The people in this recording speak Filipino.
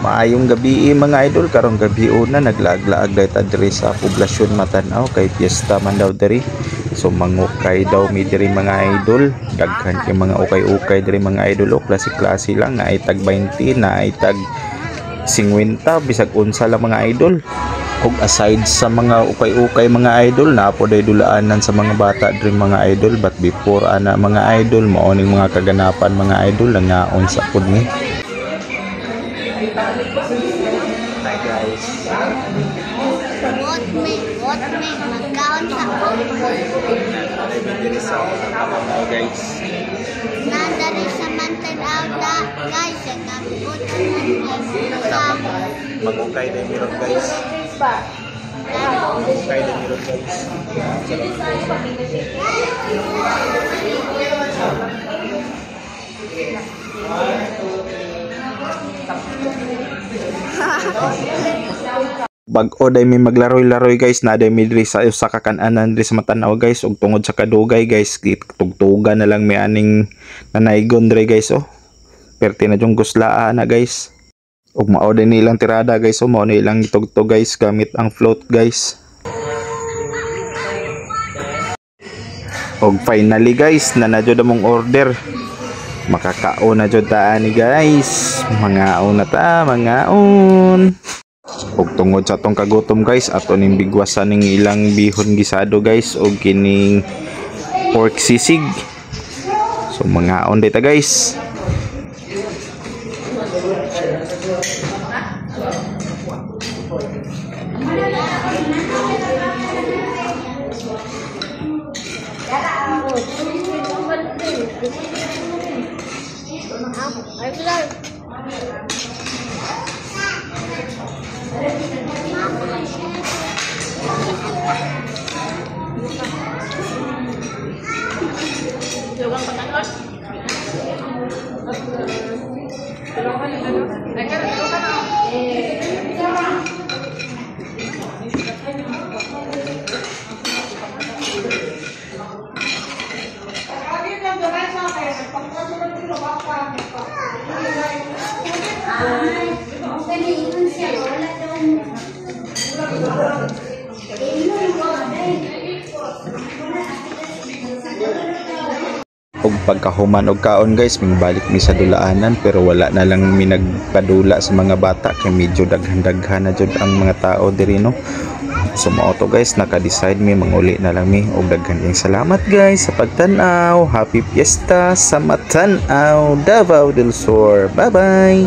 Maayong gabi mga idol, karong gabi una naglaag-laag dayta diri sa poblasyon Matanaw kay piyesta man daw diri. So mangukay daw mi diri mga idol. Daghan kay mga ukay-ukay diri mga idol, klase-klase lang na ay tag 20 na ay tag 50 bisag unsa lang mga idol. Ug aside sa mga ukay-ukay mga idol, na po day dulaanan sa mga bata diri mga idol, but before ana mga idol mao ning mga kaganapan mga idol langaon sa pud ni. Hi guys. What me magkaon sa guys. Nandari sa Matanaw da guys, nagabot Mag-ukay na meron guys. Mag-ukay na meron guys. Bag-o day may maglaroy-laroy guys, na day may diri sa kakananan diri sa Matanaw guys, ug tungod sa kadugay guys, tugtugan na lang may aning nanaygon diri guys oh. Perti na jung guslaan na guys. Ug mao din nilang tirada guys, oh mao nilang itugtog guys gamit ang float guys. Ug finally guys, nanadyo damong order. Makakaon na jud ta ani guys. Mangaon na ta, mangaon. Ug tungod sa tong kagutom guys, ato ning bigwasan ning ilang bihon gisado guys ug kining pork sisig. So mangaon dita guys. Og pagkahuman og kaon guys, mingbalik mi sa dulaanan pero wala na lang mi nagpadula sa mga bata kay medyo daghan-daghan na jud ang mga tao diri no. So mao to guys, naka-decide mi manguli na lang mi og daghan yung salamat guys sa pagtan-aw. Happy Fiesta sa Matanaw, Davao del Sur. Bye bye.